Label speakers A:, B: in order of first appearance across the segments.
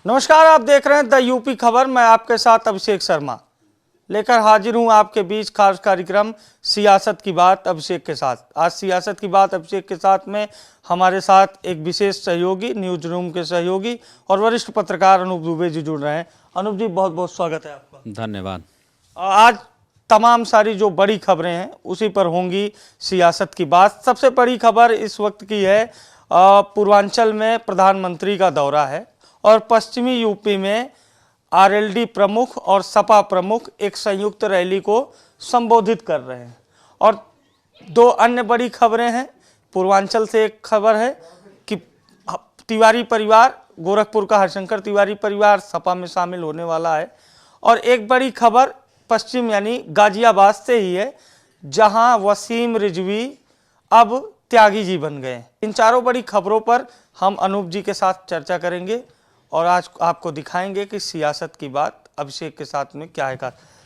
A: नमस्कार, आप देख रहे हैं द यूपी खबर। मैं आपके साथ अभिषेक शर्मा लेकर हाजिर हूं आपके बीच खास कार्यक्रम सियासत की बात अभिषेक के साथ। आज सियासत की बात अभिषेक के साथ में हमारे साथ एक विशेष सहयोगी, न्यूज रूम के सहयोगी और वरिष्ठ पत्रकार अनूप दुबे जी जुड़ रहे हैं। अनूप जी, बहुत बहुत स्वागत है आपका।
B: धन्यवाद।
A: आज तमाम सारी जो बड़ी खबरें हैं उसी पर होंगी सियासत की बात। सबसे बड़ी खबर इस वक्त की है, पूर्वांचल में प्रधानमंत्री का दौरा है और पश्चिमी यूपी में आरएलडी प्रमुख और सपा प्रमुख एक संयुक्त रैली को संबोधित कर रहे हैं। और दो अन्य बड़ी खबरें हैं। पूर्वांचल से एक खबर है कि तिवारी परिवार, गोरखपुर का हरशंकर तिवारी परिवार सपा में शामिल होने वाला है। और एक बड़ी खबर पश्चिम यानी गाजियाबाद से ही है, जहां वसीम रिजवी अब त्यागी जी बन गए। इन चारों बड़ी खबरों पर हम अनूप जी के साथ चर्चा करेंगे और आज आपको दिखाएंगे कि सियासत की बात अभिषेक के साथ में क्या है।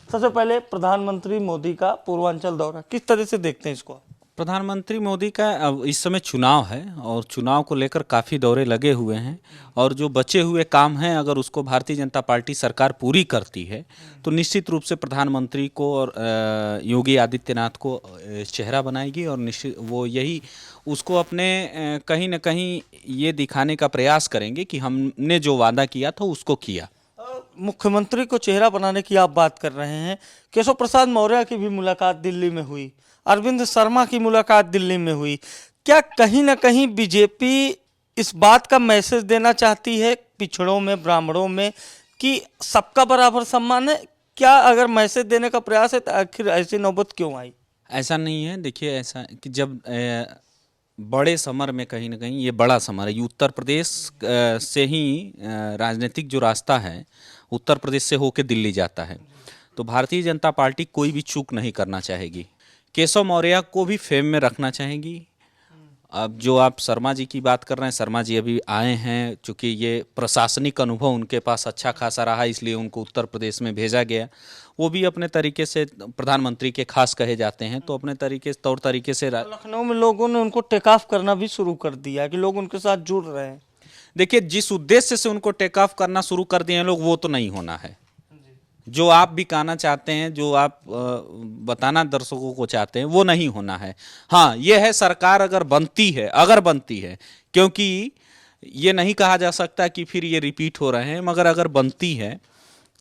A: सबसे पहले प्रधानमंत्री मोदी का पूर्वांचल दौरा, किस तरह से देखते हैं इसको?
B: प्रधानमंत्री मोदी का अब इस समय चुनाव है और चुनाव को लेकर काफ़ी दौरे लगे हुए हैं और जो बचे हुए काम हैं अगर उसको भारतीय जनता पार्टी सरकार पूरी करती है तो निश्चित रूप से प्रधानमंत्री को और योगी आदित्यनाथ को चेहरा बनाएगी और निश्चित वो यही उसको अपने कहीं ना कहीं ये दिखाने का प्रयास करेंगे कि हमने जो वादा किया था उसको किया।
A: मुख्यमंत्री को चेहरा बनाने की आप बात कर रहे हैं। केशव प्रसाद मौर्य की भी मुलाकात दिल्ली में हुई, अरविंद शर्मा की मुलाकात दिल्ली में हुई। क्या कहीं ना कहीं बीजेपी इस बात का मैसेज देना चाहती है पिछड़ों में, ब्राह्मणों में, कि सबका बराबर सम्मान है? क्या अगर मैसेज देने का प्रयास है तो आखिर ऐसी नौबत क्यों आई?
B: ऐसा नहीं है। देखिए, ऐसा कि जब बड़े समर में कहीं ना कहीं ये बड़ा समर है, ये उत्तर प्रदेश से ही राजनीतिक जो रास्ता है उत्तर प्रदेश से होकर दिल्ली जाता है, तो भारतीय जनता पार्टी कोई भी चूक नहीं करना चाहेगी। केशव मौर्य को भी फेम में रखना चाहेगी। अब जो आप शर्मा जी की बात कर रहे हैं, शर्मा जी अभी आए हैं, चूँकि ये प्रशासनिक अनुभव उनके पास अच्छा खासा रहा इसलिए उनको उत्तर प्रदेश में भेजा गया। वो भी अपने तरीके से प्रधानमंत्री के खास कहे जाते हैं, तो अपने तौर तरीके से
A: लखनऊ में लोगों ने उनको टेक ऑफ करना भी शुरू कर दिया है कि लोग उनके साथ जुड़ रहे हैं।
B: देखिए, जिस उद्देश्य से उनको टेक ऑफ करना शुरू कर दिए हैं लोग, वो तो नहीं होना है। जो आप भी कहना चाहते हैं, जो आप बताना दर्शकों को चाहते हैं, वो नहीं होना है। हाँ, ये है सरकार अगर बनती है, क्योंकि ये नहीं कहा जा सकता कि फिर ये रिपीट हो रहे हैं, मगर अगर बनती है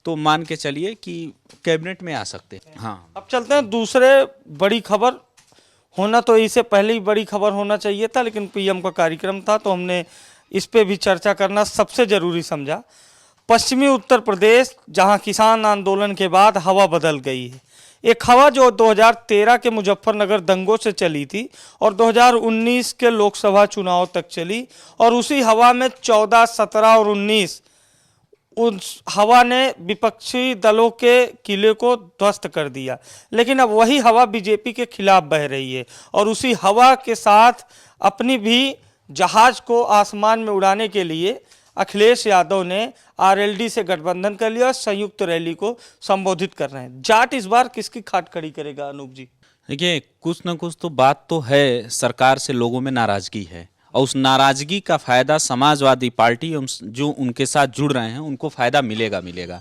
B: तो मान के चलिए कि कैबिनेट में आ सकते हैं। हाँ,
A: अब चलते हैं दूसरे बड़ी खबर। होना तो इससे पहले ही बड़ी खबर होना चाहिए था, लेकिन पीएम का कार्यक्रम था तो हमने इस पे भी चर्चा करना सबसे जरूरी समझा। पश्चिमी उत्तर प्रदेश, जहां किसान आंदोलन के बाद हवा बदल गई है। एक हवा जो 2013 के मुजफ्फरनगर दंगों से चली थी और 2019 के लोकसभा चुनाव तक चली, और उसी हवा में 14, 17 और 19 उस हवा ने विपक्षी दलों के किले को ध्वस्त कर दिया। लेकिन अब वही हवा बीजेपी के खिलाफ बह रही है और उसी हवा के साथ अपनी भी जहाज को आसमान में उड़ाने के लिए अखिलेश यादव ने आरएलडी से गठबंधन कर लिया और संयुक्त रैली को संबोधित कर रहे हैं। जाट इस बार किसकी खाट खड़ी करेगा अनूप जी?
B: देखिए, कुछ ना कुछ तो बात तो है, सरकार से लोगों में नाराजगी है और उस नाराजगी का फायदा समाजवादी पार्टी जो उनके साथ जुड़ रहे हैं उनको फायदा मिलेगा।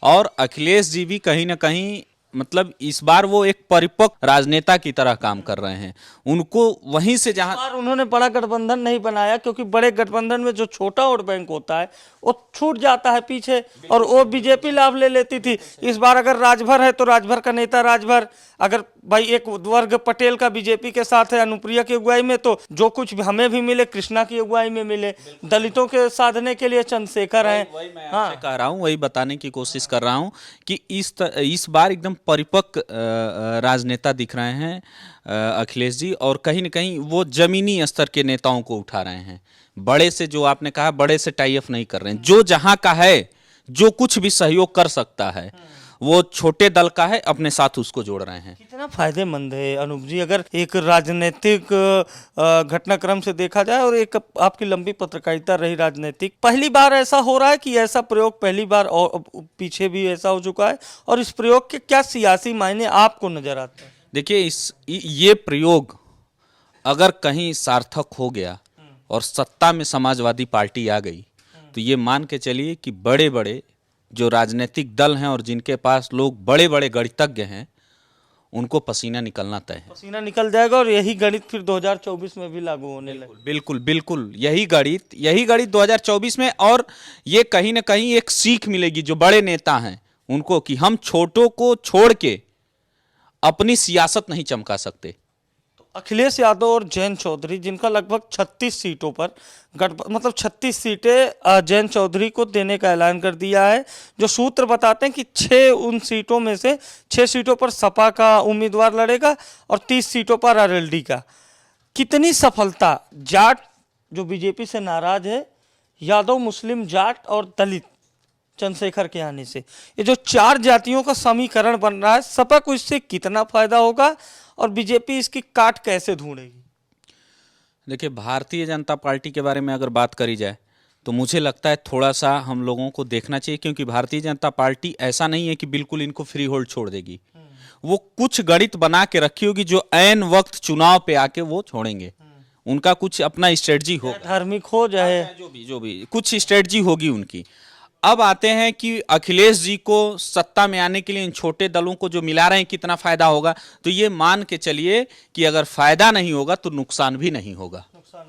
B: और अखिलेश जी भी कहीं ना कहीं मतलब इस बार वो एक परिपक्व राजनेता की तरह काम कर रहे हैं। उनको वहीं से जहां
A: उन्होंने बड़ा गठबंधन नहीं बनाया, क्योंकि बड़े गठबंधन में जो छोटा वोट बैंक होता है वो छूट जाता है पीछे और वो बीजेपी लाभ ले लेती थी। इस बार अगर राजभर है तो राजभर का नेता राजभर, अगर भाई एक वर्ग पटेल का बीजेपी के साथ है अनुप्रिया की अगुवाई में, तो जो कुछ हमें भी मिले कृष्णा की अगुवाई में मिले। दलितों के साधने के लिए चंद्रशेखर हैं।
B: हाँ, कह रहा हूँ, वही बताने की कोशिश कर रहा हूँ कि इस बार एकदम परिपक्व राजनेता दिख रहे हैं अखिलेश जी, और कहीं ना कहीं वो जमीनी स्तर के नेताओं को उठा रहे हैं। बड़े से, जो आपने कहा, बड़े से टाई अप नहीं कर रहे हैं। जो जहां का है, जो कुछ भी सहयोग कर सकता है, वो छोटे दल का है, अपने साथ उसको जोड़ रहे हैं।
A: कितना फायदेमंद है अनूप जी, अगर एक राजनीतिक घटनाक्रम से देखा जाए और एक आपकी लंबी पत्रकारिता रही राजनीतिक, पहली बार ऐसा हो रहा है कि ऐसा प्रयोग पहली बार, और पीछे भी ऐसा हो चुका है, और इस प्रयोग के क्या सियासी मायने आपको नजर आते हैं?
B: देखिए, ये प्रयोग अगर कहीं सार्थक हो गया और सत्ता में समाजवादी पार्टी आ गई तो ये मान के चलिए कि बड़े बड़े जो राजनीतिक दल हैं और जिनके पास लोग बड़े बड़े गणितज्ञ हैं, उनको पसीना निकलना तय है।
A: पसीना निकल जाएगा और यही गणित फिर 2024 में भी लागू होने लगे।
B: बिल्कुल बिल्कुल यही गणित 2024 में, और ये कहीं ना कहीं एक सीख मिलेगी जो बड़े नेता हैं उनको, कि हम छोटों को छोड़ के अपनी सियासत नहीं चमका सकते।
A: अखिलेश यादव और जयंत चौधरी, जिनका लगभग 36 सीटों पर मतलब 36 सीटें जयंत चौधरी को देने का ऐलान कर दिया है। जो सूत्र बताते हैं कि 6 उन सीटों में से 6 सीटों पर सपा का उम्मीदवार लड़ेगा और 30 सीटों पर आरएलडी का। कितनी सफलता, जाट जो बीजेपी से नाराज है, यादव, मुस्लिम, जाट और दलित चंद्रशेखर के आने से, ये जो 4 जातियों का समीकरण बन रहा है, सपा को इससे कितना फायदा होगा और बीजेपी इसकी काट कैसे ढूंढेगी?
B: देखिए, भारतीय जनता पार्टी के बारे में अगर बात करी जाए तो मुझे लगता है थोड़ा सा हम लोगों को देखना चाहिए, क्योंकि भारतीय जनता पार्टी ऐसा नहीं है कि बिल्कुल इनको फ्री होल्ड छोड़ देगी। वो कुछ गणित बना के रखी होगी जो ऐन वक्त चुनाव पे आके वो छोड़ेंगे। उनका कुछ अपना स्ट्रेटजी हो,
A: धार्मिक हो जाए
B: जो भी कुछ स्ट्रेटजी होगी उनकी। अब आते हैं कि अखिलेश जी को सत्ता में आने के लिए इन छोटे दलों को जो मिला रहे हैं कितना फायदा होगा, तो ये मान के चलिए कि अगर फायदा नहीं होगा तो नुकसान भी नहीं होगा,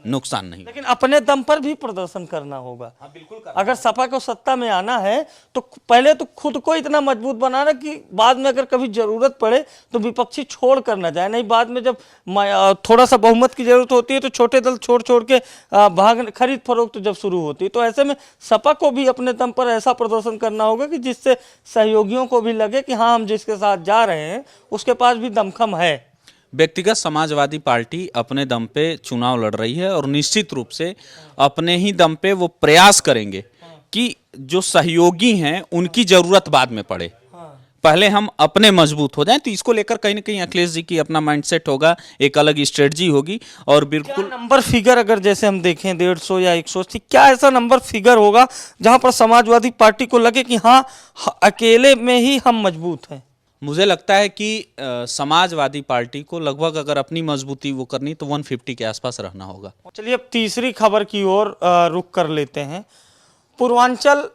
B: नुकसान नहीं।
A: लेकिन अपने दम पर भी प्रदर्शन करना होगा।
B: हाँ, बिल्कुल
A: अगर सपा को सत्ता में आना है तो पहले तो खुद को इतना मजबूत बनाना कि बाद में अगर कभी जरूरत पड़े तो विपक्षी छोड़ कर ना जाए। नहीं, बाद में जब थोड़ा सा बहुमत की जरूरत होती है तो छोटे दल छोड़ छोड़ के भाग खरीद फरोख्त जब शुरू होती है, तो ऐसे में सपा को भी अपने दम पर ऐसा प्रदर्शन करना होगा कि जिससे सहयोगियों को भी लगे कि हाँ, हम जिसके साथ जा रहे हैं उसके पास भी दमखम है।
B: व्यक्तिगत समाजवादी पार्टी अपने दम पे चुनाव लड़ रही है और निश्चित रूप से अपने ही दम पे वो प्रयास करेंगे कि जो सहयोगी हैं उनकी जरूरत बाद में पड़े, पहले हम अपने मजबूत हो जाएं। तो इसको लेकर कहीं ना कहीं अखिलेश जी की अपना माइंडसेट होगा, एक अलग स्ट्रेटजी होगी। और बिल्कुल
A: नंबर फिगर अगर जैसे हम देखें 150 या 180, क्या ऐसा नंबर फिगर होगा जहां पर समाजवादी पार्टी को लगे कि हाँ, अकेले में ही हम मजबूत हैं?
B: मुझे लगता है कि समाजवादी पार्टी को लगभग अगर अपनी मजबूती वो करनी तो 150 के आसपास रहना होगा।
A: चलिए अब तीसरी खबर की ओर रुख कर लेते हैं। पूर्वांचल,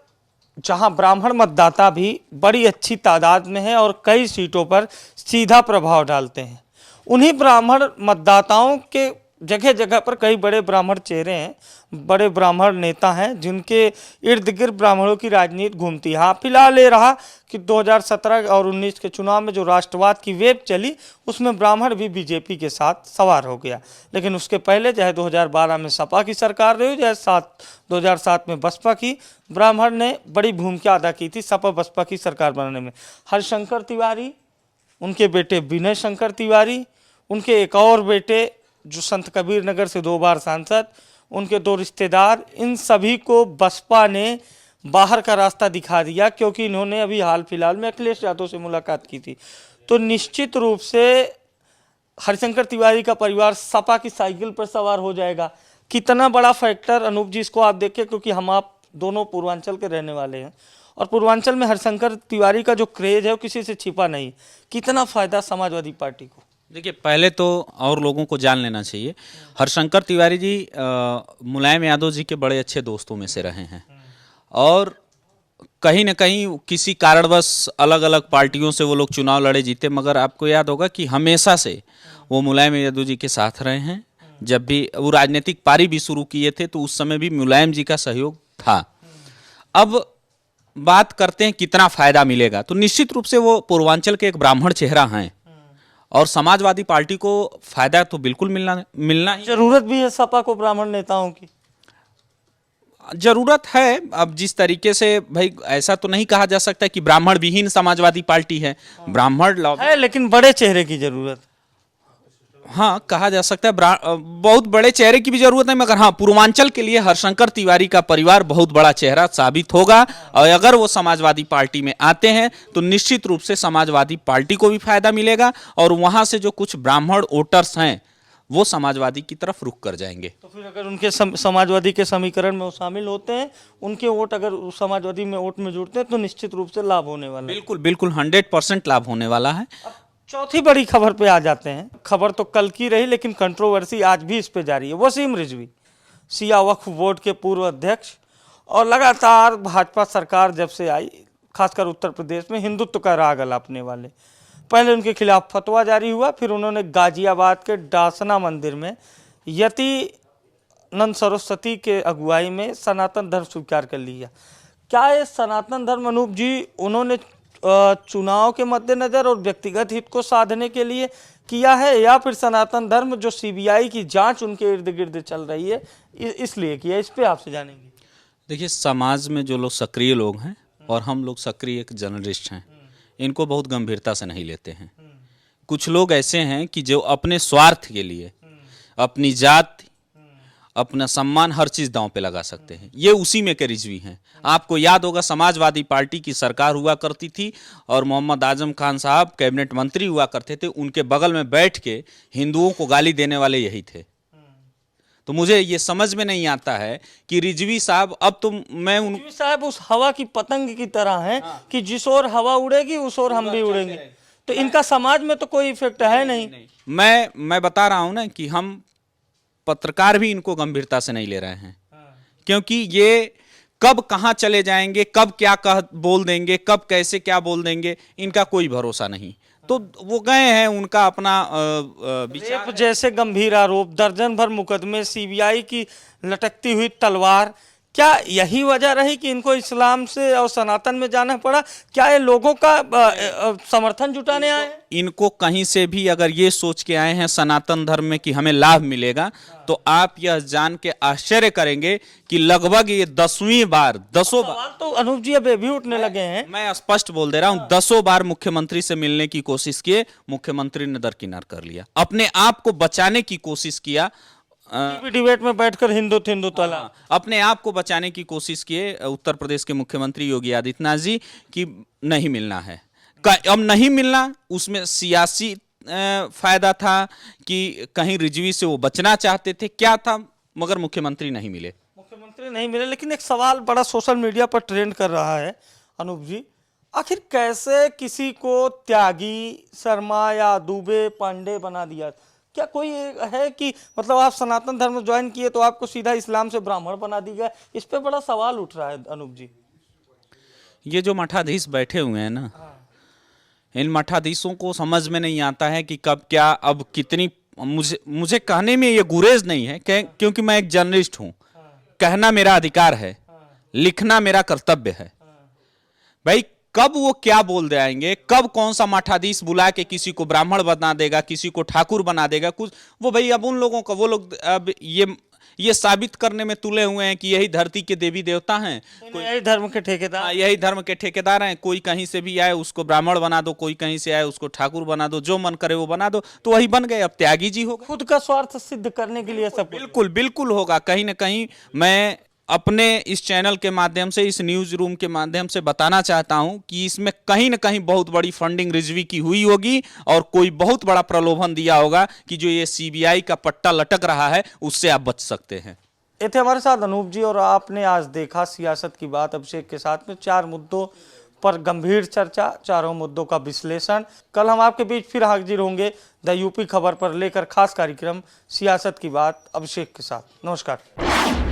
A: जहां ब्राह्मण मतदाता भी बड़ी अच्छी तादाद में है और कई सीटों पर सीधा प्रभाव डालते हैं, उन्हीं ब्राह्मण मतदाताओं के जगह जगह पर कई बड़े ब्राह्मण चेहरे हैं, बड़े ब्राह्मण नेता हैं जिनके इर्द गिर्द ब्राह्मणों की राजनीति घूमती है। हाँ, फिलहाल ये रहा कि 2017 और 19 के चुनाव में जो राष्ट्रवाद की वेव चली उसमें ब्राह्मण भी बीजेपी के साथ सवार हो गया। लेकिन उसके पहले चाहे 2012 में सपा की सरकार रही, चाहे 2007 में बसपा की, ब्राह्मण ने बड़ी भूमिका अदा की थी सपा बसपा की सरकार बनाने में। हरिशंकर तिवारी, उनके बेटे विनय शंकर तिवारी, उनके एक और बेटे जो संत कबीर नगर से 2 बार सांसद, उनके 2 रिश्तेदार, इन सभी को बसपा ने बाहर का रास्ता दिखा दिया, क्योंकि इन्होंने अभी हाल फिलहाल में अखिलेश यादव से मुलाकात की थी। तो निश्चित रूप से हरिशंकर तिवारी का परिवार सपा की साइकिल पर सवार हो जाएगा। कितना बड़ा फैक्टर अनूप जी, इसको आप देखिए, क्योंकि हम आप दोनों पूर्वांचल के रहने वाले हैं और पूर्वांचल में हरिशंकर तिवारी का जो क्रेज है वो किसी से छिपा नहीं। कितना फायदा समाजवादी पार्टी को?
B: देखिए, पहले तो और लोगों को जान लेना चाहिए, हरिशंकर तिवारी जी मुलायम यादव जी के बड़े अच्छे दोस्तों में से रहे हैं और कहीं ना कहीं किसी कारणवश अलग अलग पार्टियों से वो लोग चुनाव लड़े, जीते, मगर आपको याद होगा कि हमेशा से वो मुलायम यादव जी के साथ रहे हैं। जब भी वो राजनीतिक पारी भी शुरू किए थे तो उस समय भी मुलायम जी का सहयोग था। अब बात करते हैं कितना फायदा मिलेगा, तो निश्चित रूप से वो पूर्वांचल के एक ब्राह्मण चेहरा हैं और समाजवादी पार्टी को फायदा तो बिल्कुल मिलना ही।
A: जरूरत भी है सपा को ब्राह्मण नेताओं की,
B: जरूरत है। अब जिस तरीके से, भाई ऐसा तो नहीं कहा जा सकता कि ब्राह्मण विहीन समाजवादी पार्टी है, ब्राह्मण
A: है, लेकिन बड़े चेहरे की जरूरत।
B: हाँ, कहा जा सकता है बहुत बड़े चेहरे की भी जरूरत है, मगर हाँ, पूर्वांचल के लिए हरिशंकर तिवारी का परिवार बहुत बड़ा चेहरा साबित होगा। और अगर वो समाजवादी पार्टी में आते हैं तो निश्चित रूप से समाजवादी पार्टी को भी फायदा मिलेगा और वहां से जो कुछ ब्राह्मण वोटर्स हैं वो समाजवादी की तरफ रुख कर जाएंगे।
A: तो फिर अगर उनके समाजवादी के समीकरण में वो शामिल होते हैं, उनके वोट अगर समाजवादी में वोट में जुड़ते हैं तो निश्चित रूप से लाभ होने वाला है।
B: बिल्कुल बिल्कुल 100% लाभ होने वाला है।
A: चौथी बड़ी खबर पे आ जाते हैं। खबर तो कल की रही लेकिन कंट्रोवर्सी आज भी इस पे जारी है। वसीम रिजवी, शिया वक्फ बोर्ड के पूर्व अध्यक्ष और लगातार भाजपा सरकार जब से आई, खासकर उत्तर प्रदेश में हिंदुत्व का राग अलापने वाले, पहले उनके खिलाफ फतवा जारी हुआ, फिर उन्होंने गाजियाबाद के डासना मंदिर में यति नंद सरस्वती के अगुवाई में सनातन धर्म स्वीकार कर लिया। क्या ये सनातन धर्म, अनूप जी, उन्होंने चुनाव के मद्देनजर और व्यक्तिगत हित को साधने के लिए किया है, या फिर सनातन धर्म जो सीबीआई की जांच उनके इर्द गिर्द चल रही है इसलिए किया? इस पे आपसे जानेंगे।
B: देखिए, समाज में जो लोग सक्रिय लोग हैं और हम लोग सक्रिय एक जर्नलिस्ट हैं, इनको बहुत गंभीरता से नहीं लेते हैं। कुछ लोग ऐसे हैं कि जो अपने स्वार्थ के लिए अपनी जाति, अपना सम्मान, हर चीज दांव पे लगा सकते हैं। ये उसी में के रिजवी हैं। आपको याद होगा, समाजवादी पार्टी की सरकार हुआ करती थी और मोहम्मद आजम खान साहब कैबिनेट मंत्री हुआ करते थे। उनके बगल में बैठ के हिंदुओं को गाली देने वाले यही थे। तो मुझे ये समझ में नहीं आता है कि रिजवी साहब, अब तो मैं
A: रिजवी साहब उस हवा की पतंग की तरह हैं कि जिस ओर हवा उड़ेगी उस ओर हम भी उड़ेंगे। तो इनका समाज में तो कोई इफेक्ट है नहीं।
B: मैं बता रहा हूं ना कि हम पत्रकार भी इनको गंभीरता से नहीं ले रहे हैं, क्योंकि ये कब कहां चले जाएंगे, कब क्या कह बोल देंगे, कब कैसे क्या बोल देंगे, इनका कोई भरोसा नहीं। तो वो गए हैं, उनका अपना विचार
A: रेप जैसे गंभीर आरोप, दर्जन भर मुकदमे, सीबीआई की लटकती हुई तलवार, क्या यही वजह रही कि इनको इस्लाम से और सनातन में जाना पड़ा? क्या ये लोगों का समर्थन जुटाने आए हैं?
B: इनको कहीं से भी अगर ये सोच के आए हैं सनातन धर्म में कि हमें लाभ मिलेगा, तो आप यह जान के आश्चर्य करेंगे कि लगभग ये 10वीं बार, 10 बार,
A: तो अनूप जी अब ये भी उठने लगे हैं।
B: मैं स्पष्ट बोल दे रहा हूं, 10 बार मुख्यमंत्री से मिलने की कोशिश किए, मुख्यमंत्री ने दरकिनार कर लिया। अपने आप को बचाने की कोशिश किया,
A: डिबेट में बैठकर हिंदू तला,
B: अपने आप को बचाने की कोशिश किए उत्तर प्रदेश के मुख्यमंत्री योगी आदित्यनाथ जी कि नहीं मिलना है। अब नहीं मिलना, उसमें सियासी फायदा था कि कहीं रिजवी से वो बचना चाहते थे, क्या था, मगर मुख्यमंत्री नहीं मिले।
A: लेकिन एक सवाल बड़ा सोशल मीडिया पर ट्रेंड कर रहा है अनूप जी, आखिर कैसे किसी को त्यागी, शर्मा या दुबे, पांडे बना दिया? क्या कोई है कि मतलब आप सनातन धर्म ज्वाइन किए तो आपको सीधा इस्लाम से ब्राह्मण बना दी गया? इस पे बड़ा सवाल उठ रहा है अनूप जी।
B: ये जो मठाधीश बैठे हुए हैं ना, इन मठाधीशों को समझ में नहीं आता है कि कब क्या, अब कितनी, मुझे कहने में ये गुरेज नहीं है क्योंकि मैं एक जर्नलिस्ट हूं। कहना मेरा अधिकार है, लिखना मेरा कर्तव्य है। भाई, कब वो क्या बोल दे आएंगे, कब कौन सा मठाधीश बुला के किसी को ब्राह्मण बना देगा, किसी को ठाकुर बना देगा, कुछ वो भाई अब उन लोगों का, वो लोग अब ये साबित करने में तुले हुए हैं कि यही धरती के देवी देवता हैं,
A: यही धर्म के ठेकेदार,
B: यही धर्म के ठेकेदार हैं। कोई कहीं से भी आए उसको ब्राह्मण बना दो, कोई कहीं से आए उसको ठाकुर बना दो, जो मन करे वो बना दो, तो वही बन गए। अब त्यागी जी होगा,
A: खुद का स्वार्थ सिद्ध करने के लिए सब।
B: बिल्कुल बिल्कुल होगा। कहीं ना कहीं मैं अपने इस चैनल के माध्यम से, इस न्यूज रूम के माध्यम से बताना चाहता हूं कि इसमें कहीं ना कहीं बहुत बड़ी फंडिंग रिजवी की हुई होगी और कोई बहुत बड़ा प्रलोभन दिया होगा कि जो ये सीबीआई का पट्टा लटक रहा है उससे आप बच सकते हैं।
A: ये थे हमारे साथ अनूप जी, और आपने आज देखा सियासत की बात अभिषेक के साथ में 4 मुद्दों पर गंभीर चर्चा, चारों मुद्दों का विश्लेषण। कल हम आपके बीच फिर हाजिर होंगे द यूपी खबर पर लेकर खास कार्यक्रम सियासत की बात अभिषेक के साथ। नमस्कार।